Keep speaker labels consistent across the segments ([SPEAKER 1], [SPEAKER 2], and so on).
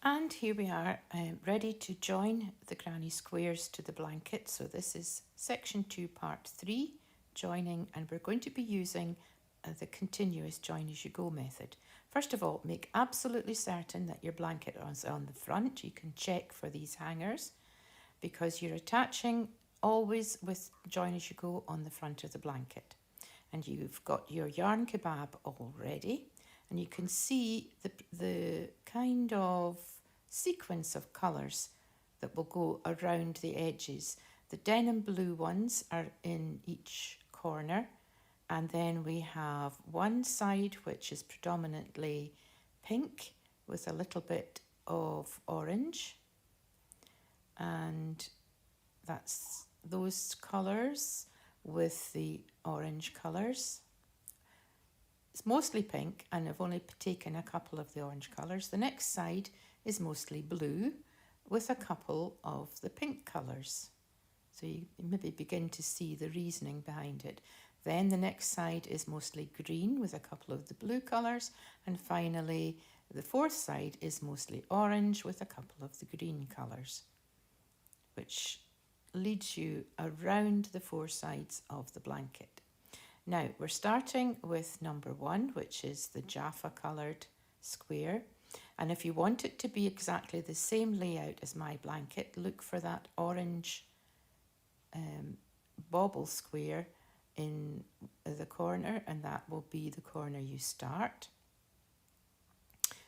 [SPEAKER 1] And here we are, ready to join the granny squares to the blanket. So this is section 2, part 3, joining, and we're going to be using the continuous join as you go method. First of all, make absolutely certain that your blanket is on the front. You can check for these hangers because you're attaching always with join as you go on the front of the blanket. And you've got your yarn kebab all ready, and you can see the kind of sequence of colours that will go around the edges. The denim blue ones are in each corner, and then we have one side which is predominantly pink with a little bit of orange, and that's those colours with the orange colours. It's mostly pink, and I've only taken a couple of the orange colours. The next side is mostly blue with a couple of the pink colours. So you maybe begin to see the reasoning behind it. Then the next side is mostly green with a couple of the blue colours. And finally, the fourth side is mostly orange with a couple of the green colours, which leads you around the four sides of the blanket. Now, we're starting with number 1, which is the Jaffa coloured square. And if you want it to be exactly the same layout as my blanket, look for that orange bauble square in the corner, and that will be the corner you start.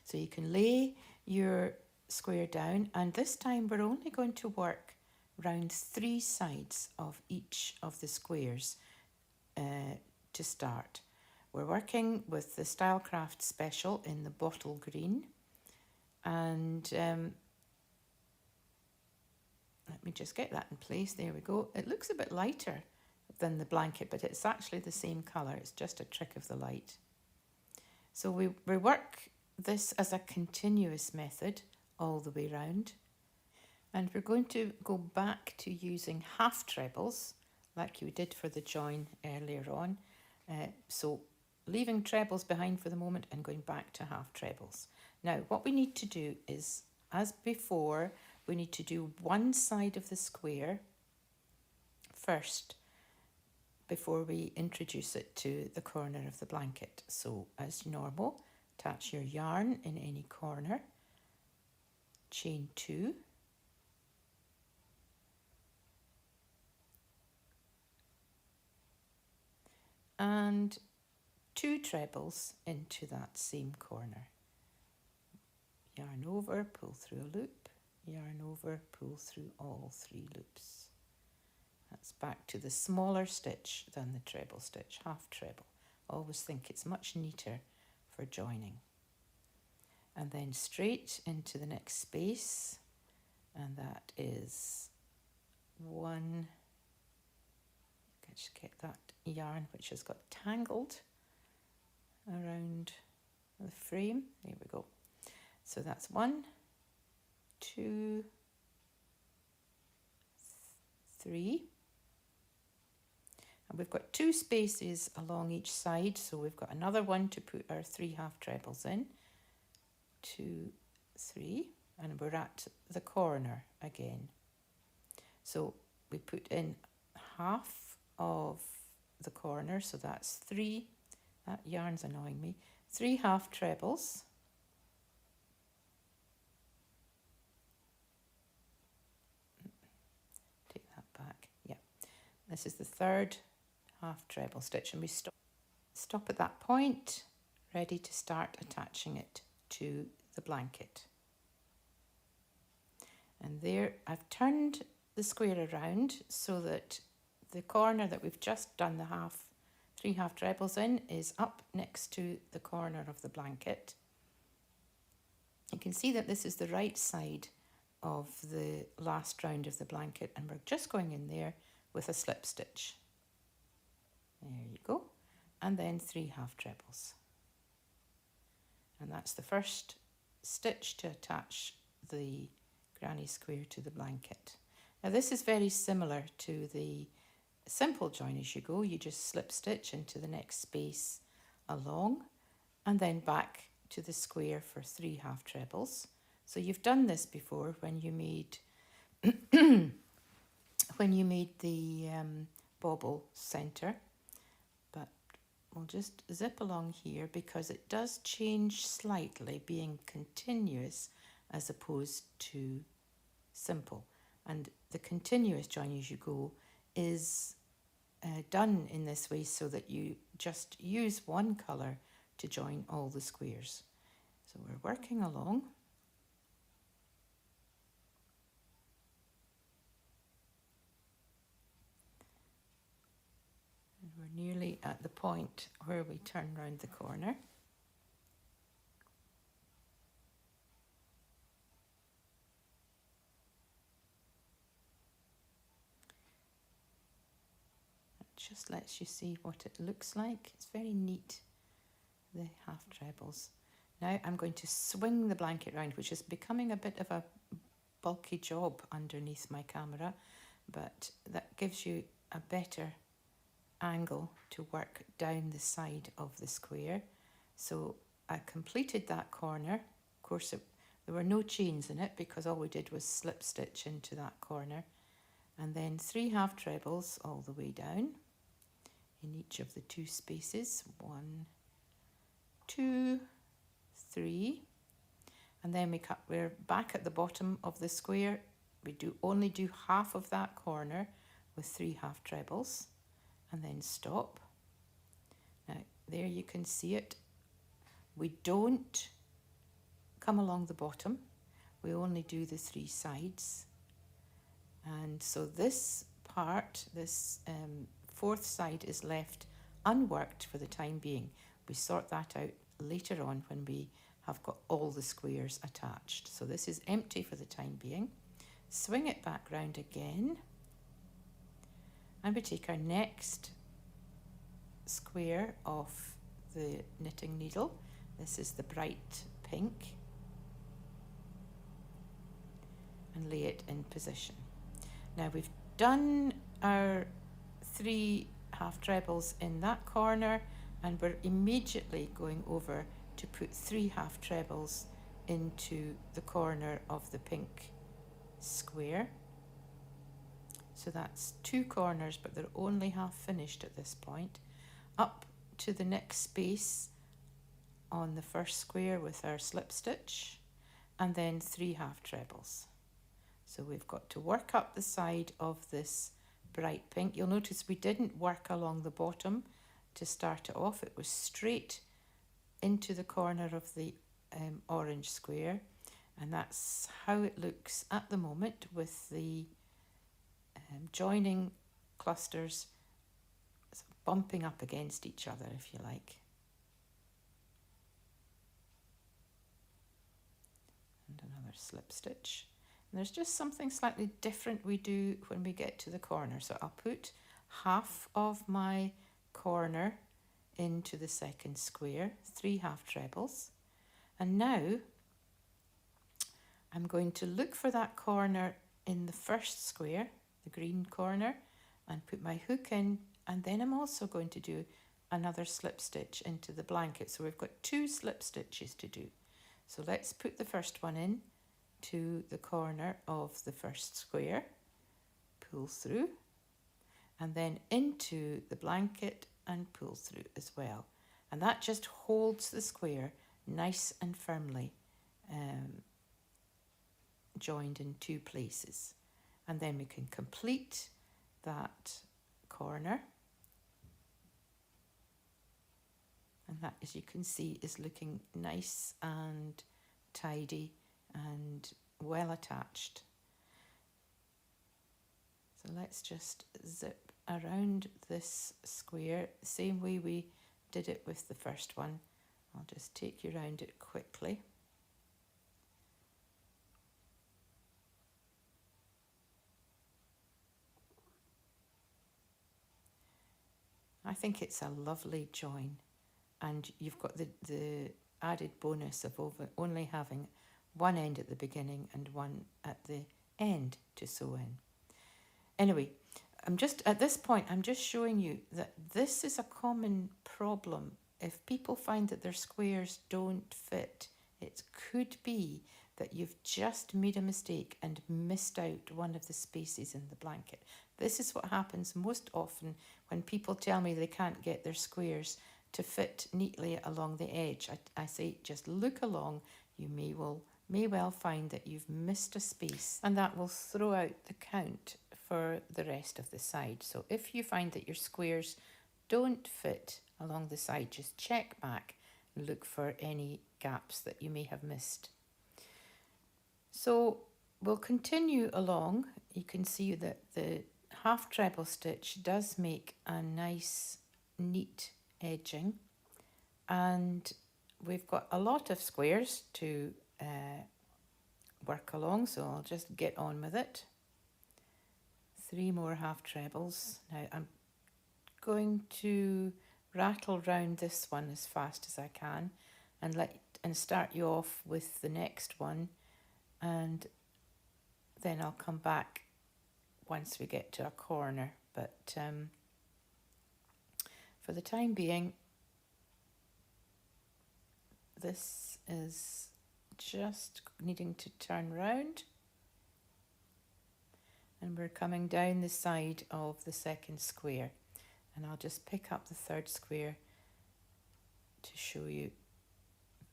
[SPEAKER 1] So you can lay your square down, and this time we're only going to work round 3 sides of each of the squares to start. We're working with the Stylecraft Special in the bottle green, and let me just get that in place. There we go. It looks a bit lighter than the blanket, but it's actually the same colour. It's just a trick of the light. So we work this as a continuous method all the way round, and we're going to go back to using half trebles like you did for the join earlier on. So leaving trebles behind for the moment and going back to half trebles. Now what we need to do is, as before, we need to do one side of the square first before we introduce it to the corner of the blanket. So as normal, attach your yarn in any corner, chain 2, and 2 trebles into that same corner. Yarn over, pull through a loop, yarn over, pull through all 3 loops. That's back to the smaller stitch than the treble stitch, half treble. Always think it's much neater for joining. And then straight into the next space, and that is 1. Just get that yarn which has got tangled around the frame. There we go. So that's 1, 2, 3. And we've got 2 spaces along each side, so we've got another one to put our 3 half trebles in. 2, 3, and we're at the corner again. So we put in half of the corner, so that's 3. That yarn's annoying me. 3 half trebles. Take that back. Yeah. This is the 3rd half treble stitch, and we stop at that point, ready to start attaching it to the blanket. And there I've turned the square around so that the corner that we've just done the 3 half trebles in is up next to the corner of the blanket. You can see that this is the right side of the last round of the blanket, and we're just going in there with a slip stitch. There you go. And then 3 half trebles. And that's the first stitch to attach the granny square to the blanket. Now this is very similar to the simple join as you go. You just slip stitch into the next space along, and then back to the square for 3 half trebles. So you've done this before when you made the bauble centre, but we'll just zip along here because it does change slightly, being continuous as opposed to simple. And the continuous join as you go is done in this way so that you just use one colour to join all the squares. So we're working along. And we're nearly at the point where we turn round the corner. Just lets you see what it looks like. It's very neat, the half trebles. Now I'm going to swing the blanket round, which is becoming a bit of a bulky job underneath my camera, but that gives you a better angle to work down the side of the square. So I completed that corner. Of course, there were no chains in it because all we did was slip stitch into that corner, and then 3 half trebles all the way down in each of the 2 spaces. 1, 2, 3, and then we're back at the bottom of the square. We only do half of that corner with 3 half trebles, and then stop. Now there you can see it. We don't come along the bottom, we only do the 3 sides, and so this part, this 4th side, is left unworked for the time being. We sort that out later on when we have got all the squares attached. So this is empty for the time being. Swing it back round again, and we take our next square off the knitting needle. This is the bright pink, and lay it in position. Now we've done our 3 half trebles in that corner, and we're immediately going over to put 3 half trebles into the corner of the pink square. So that's 2 corners, but they're only half finished at this point. Up to the next space on the first square with our slip stitch, and then 3 half trebles. So we've got to work up the side of this bright pink. You'll notice we didn't work along the bottom to start it off. It was straight into the corner of the orange square, and that's how it looks at the moment with the joining clusters bumping up against each other, if you like. And another slip stitch. And there's just something slightly different we do when we get to the corner. So I'll put half of my corner into the second square, 3 half trebles. And now I'm going to look for that corner in the first square, the green corner, and put my hook in, and then I'm also going to do another slip stitch into the blanket. So we've got 2 slip stitches to do. So let's put the first one in to the corner of the first square, pull through, and then into the blanket and pull through as well. And that just holds the square nice and firmly joined in 2 places. And then we can complete that corner. And that, as you can see, is looking nice and tidy and well attached. So let's just zip around this square the same way we did it with the first one. I'll just take you around it quickly. I think it's a lovely join, and you've got the added bonus of only having one end at the beginning and one at the end to sew in. Anyway, at this point, I'm just showing you that this is a common problem. If people find that their squares don't fit, it could be that you've just made a mistake and missed out one of the spaces in the blanket. This is what happens most often when people tell me they can't get their squares to fit neatly along the edge. I say, just look along. You may well find that you've missed a space, and that will throw out the count for the rest of the side. So if you find that your squares don't fit along the side, just check back and look for any gaps that you may have missed. So we'll continue along. You can see that the half treble stitch does make a nice neat edging, and we've got a lot of squares to work along, so I'll just get on with it. 3 more half trebles. Now I'm going to rattle round this one as fast as I can and start you off with the next one, and then I'll come back once we get to a corner. But for the time being, this is just needing to turn round, and we're coming down the side of the second square, and I'll just pick up the third square to show you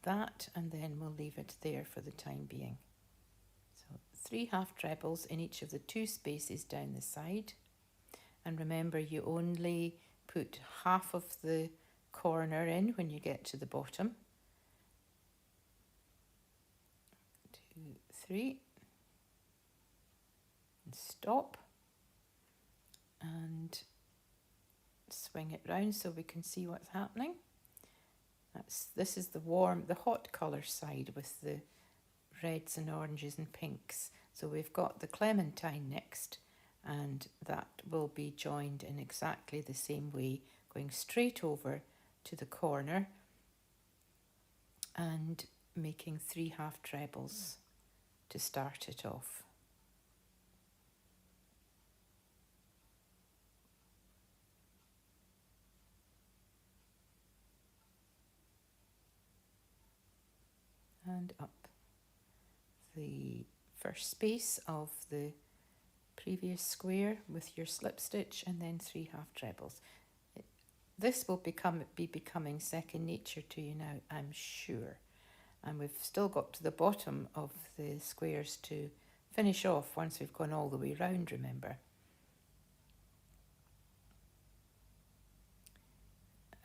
[SPEAKER 1] that, and then we'll leave it there for the time being. So 3 half trebles in each of the 2 spaces down the side, and remember, you only put half of the corner in when you get to the bottom. 2, 3, and stop, and swing it round so we can see what's happening. This is the hot colour side with the reds and oranges and pinks. So we've got the clementine next, and that will be joined in exactly the same way, going straight over to the corner and making 3 half trebles to start it off. And up the first space of the previous square with your slip stitch, and then 3 half trebles. This will be becoming second nature to you now, I'm sure. And we've still got to the bottom of the squares to finish off once we've gone all the way round, remember.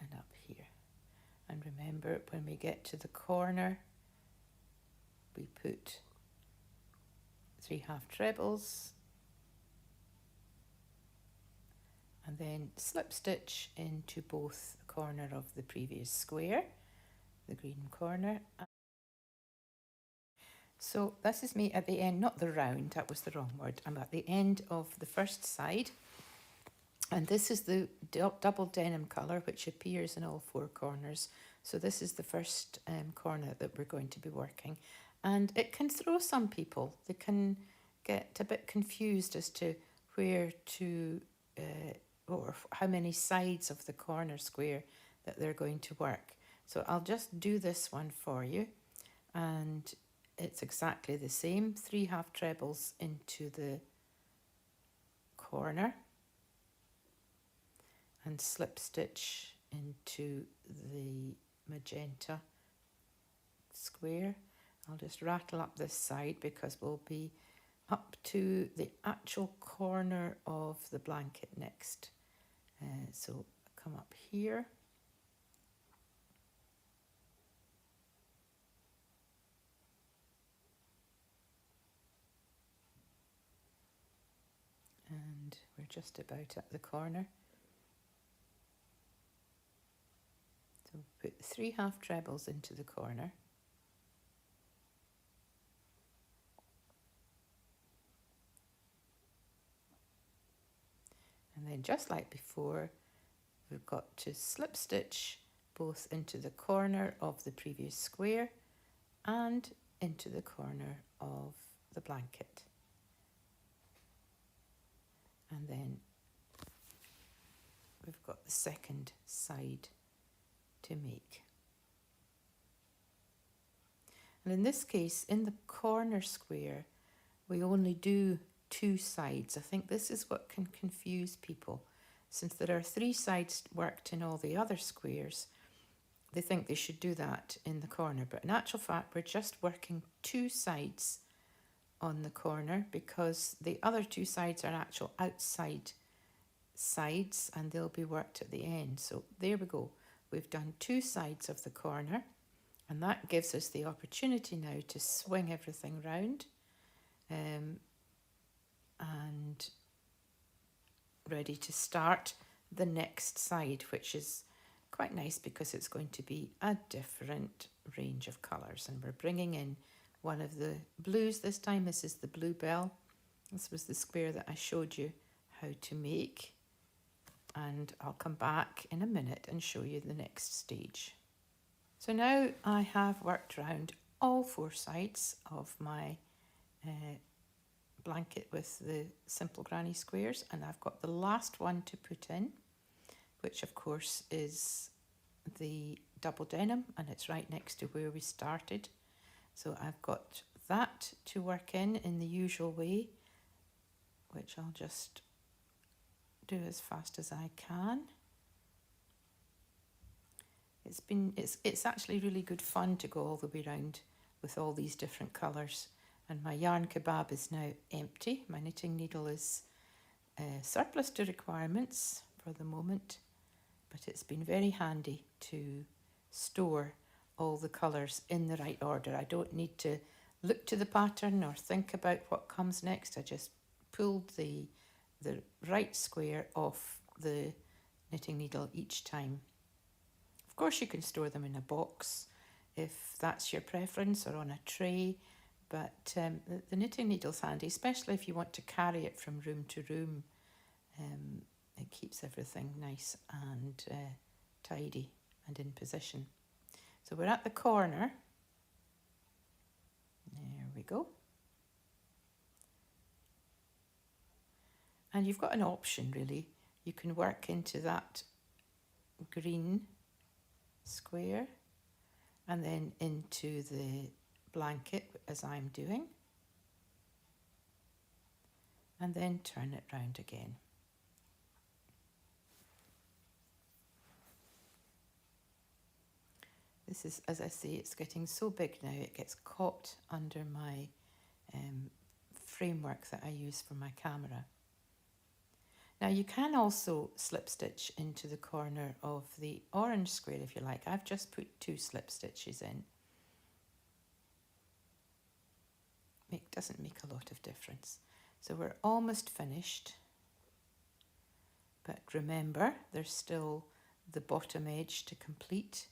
[SPEAKER 1] And up here. And remember, when we get to the corner, we put 3 half trebles, and then slip stitch into both the corner of the previous square, the green corner. So this is me at the end, not the round, that was the wrong word. I'm at the end of the first side, and this is the double denim colour which appears in all 4 corners. So this is the first corner that we're going to be working, and it can throw some people. They can get a bit confused as to where to or how many sides of the corner square that they're going to work. So I'll just do this one for you, and it's exactly the same. 3 half trebles into the corner and slip stitch into the magenta square. I'll just rattle up this side because we'll be up to the actual corner of the blanket next. So come up here. And we're just about at the corner. So put 3 half trebles into the corner. And then just like before, we've got to slip stitch both into the corner of the previous square and into the corner of the blanket. And then we've got the second side to make. And in this case, in the corner square, we only do 2 sides. I think this is what can confuse people. Since there are 3 sides worked in all the other squares, they think they should do that in the corner. But in actual fact, we're just working 2 sides on the corner because the other 2 sides are actual outside sides and they'll be worked at the end. So there we go. We've done 2 sides of the corner, and that gives us the opportunity now to swing everything round and ready to start the next side, which is quite nice because it's going to be a different range of colours. And we're bringing in one of the blues this time. This is the Bluebell. This was the square that I showed you how to make. And I'll come back in a minute and show you the next stage. So now I have worked round all 4 sides of my blanket with the simple granny squares, and I've got the last one to put in, which of course is the double denim, and it's right next to where we started. So I've got that to work in the usual way, which I'll just do as fast as I can. It's actually really good fun to go all the way around with all these different colours. And my yarn kebab is now empty. My knitting needle is surplus to requirements for the moment, but it's been very handy to store all the colours in the right order. I don't need to look to the pattern or think about what comes next. I just pulled the right square off the knitting needle each time. Of course, you can store them in a box if that's your preference, or on a tray, but the knitting needle's handy, especially if you want to carry it from room to room. It keeps everything nice and tidy and in position. So we're at the corner. There we go. And you've got an option, really. You can work into that green square and then into the blanket, as I'm doing, and then turn it round again. This is, as I say, it's getting so big now, it gets caught under my framework that I use for my camera. Now you can also slip stitch into the corner of the orange square if you like. I've just put 2 slip stitches in. It doesn't make a lot of difference. So we're almost finished. But remember, there's still the bottom edge to complete.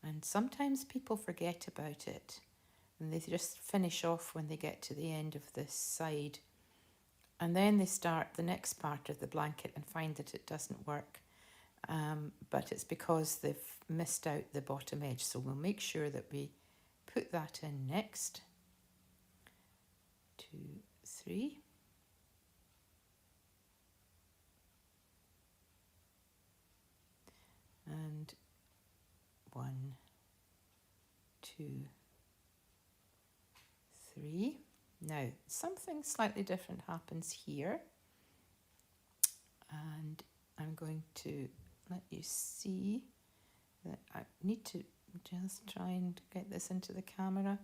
[SPEAKER 1] And sometimes people forget about it and they just finish off when they get to the end of this side. And then they start the next part of the blanket and find that it doesn't work. But it's because they've missed out the bottom edge. So we'll make sure that we put that in next. 2, 3. And 1, 2, 3. Now, something slightly different happens here, and I'm going to let you see that I need to just try and get this into the camera.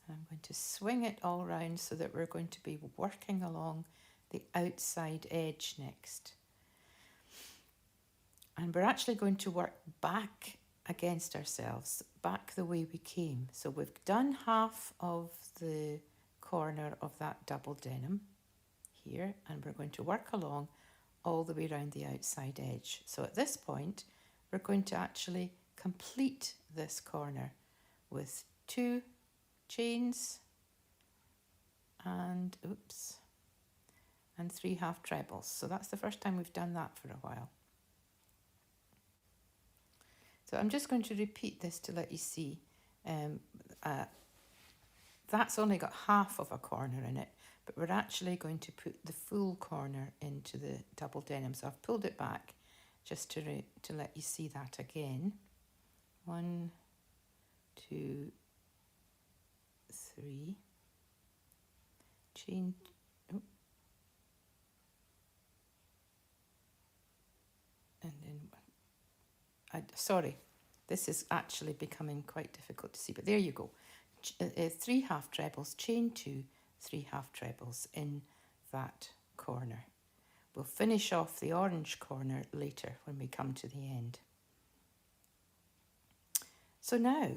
[SPEAKER 1] I'm going to swing it all around so that we're going to be working along the outside edge next. And we're actually going to work back against ourselves, back the way we came. So we've done half of the corner of that double denim here, and we're going to work along all the way around the outside edge. So at this point, we're going to actually complete this corner with 2 chains and 3 half trebles. So that's the first time we've done that for a while. So I'm just going to repeat this to let you see. That's only got half of a corner in it, but we're actually going to put the full corner into the double denim. So I've pulled it back just to let you see that again. 1, 2, 3, chain, oh, and then, sorry, this is actually becoming quite difficult to see, but there you go. 3 half trebles, chain 2, 3 half trebles in that corner. We'll finish off the orange corner later when we come to the end. So now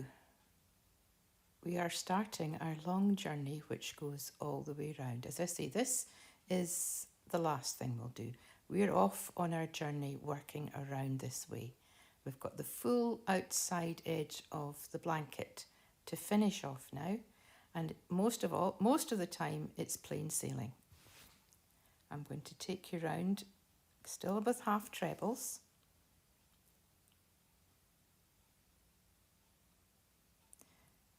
[SPEAKER 1] we are starting our long journey, which goes all the way around. As I say, this is the last thing we'll do. We're off on our journey working around this way. We've got the full outside edge of the blanket to finish off now, and most of the time it's plain sailing. I'm going to take you round, still with half trebles.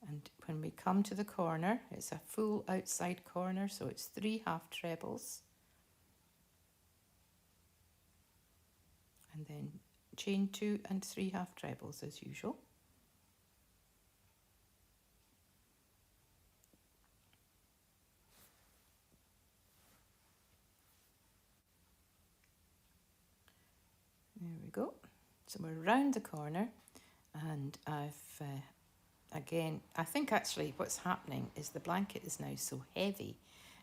[SPEAKER 1] And when we come to the corner, it's a full outside corner, so it's 3 half trebles. And then chain 2 and 3 half trebles as usual. There we go. So we're round the corner, and I've again, I think actually what's happening is the blanket is now so heavy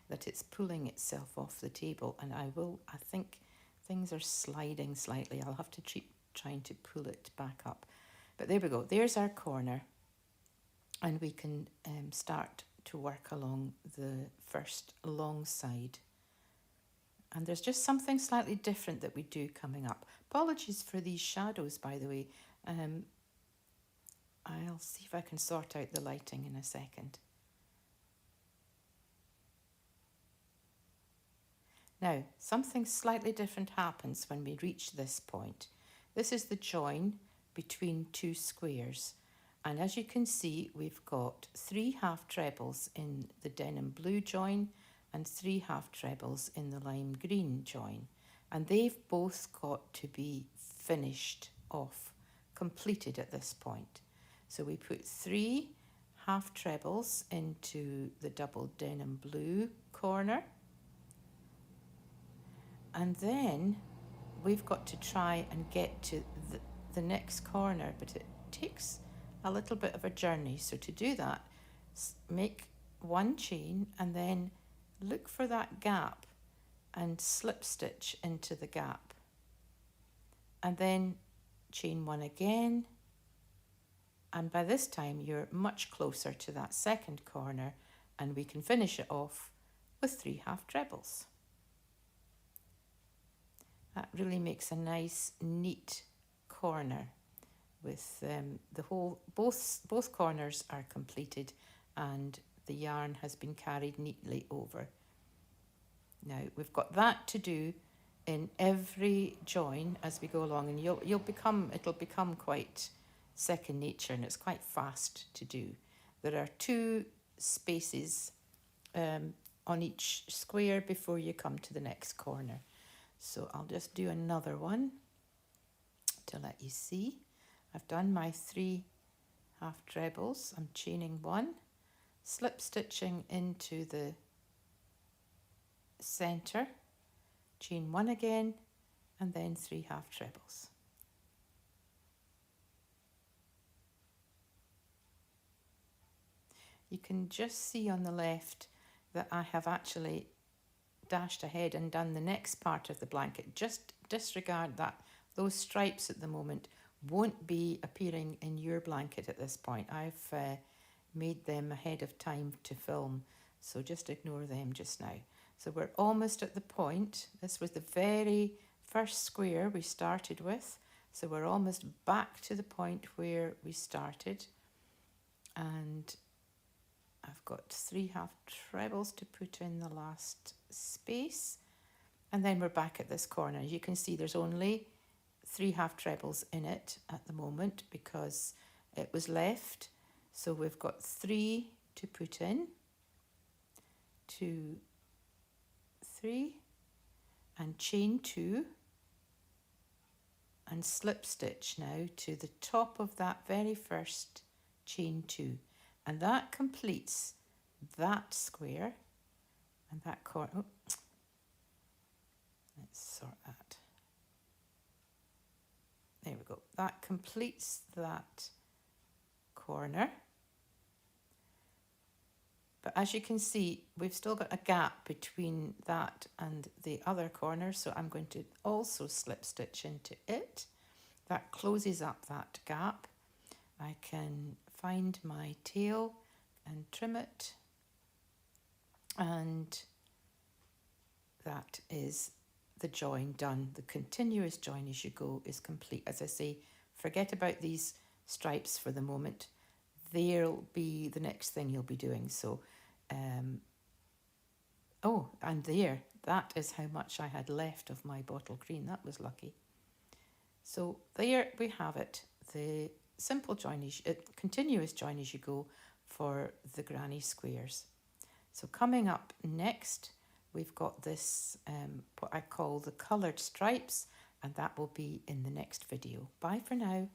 [SPEAKER 1] that it's pulling itself off the table, and I think things are sliding slightly. I'll have to keep trying to pull it back up. But there we go. There's our corner, and we can start to work along the first long side. And there's just something slightly different that we do coming up. Apologies for these shadows, by the way. I'll see if I can sort out the lighting in a second. Now, something slightly different happens when we reach this point. This is the join between 2 squares. And as you can see, we've got 3 half trebles in the denim blue join and 3 half trebles in the lime green join. And they've both got to be finished off, completed at this point. So we put 3 half trebles into the double denim blue corner. And then we've got to try and get to the next corner, but it takes a little bit of a journey. So to do that, make 1 chain and then look for that gap and slip stitch into the gap. And then chain 1 again. And by this time, you're much closer to that second corner, and we can finish it off with 3 half trebles. That really makes a nice, neat corner with both corners are completed and the yarn has been carried neatly over. Now, we've got that to do in every join as we go along, and it'll become quite second nature, and it's quite fast to do. There are 2 spaces on each square before you come to the next corner. So I'll just do another one to let you see. I've done my 3 half trebles. I'm chaining 1, slip stitching into the center, chain 1 again, and then 3 half trebles. You can just see on the left that I have actually dashed ahead and done the next part of the blanket. Just disregard that. Those stripes at the moment won't be appearing in your blanket at this point. I've made them ahead of time to film, so just ignore them just now. So we're almost at the point. This was the very first square we started with, so we're almost back to the point where we started, and I've got 3 half trebles to put in the last space, and then we're back at this corner. As you can see, there's only 3 half trebles in it at the moment because it was left. So we've got 3 to put in, 2, 3, and chain 2 and slip stitch now to the top of that very first chain 2, and that completes that square and that corner. Oh, let's sort that. There we go. That completes that corner. But as you can see, we've still got a gap between that and the other corner, so I'm going to also slip stitch into it. That closes up that gap. I can find my tail and trim it, and that is the join done. The continuous join as you go is complete. As I say, forget about these stripes for the moment. They'll be the next thing you'll be doing. So oh, and there, that is how much I had left of my bottle green. That was lucky. So there we have it, the simple join, continuous join as you go for the granny squares. So coming up next, we've got this, what I call the coloured stripes, and that will be in the next video. Bye for now.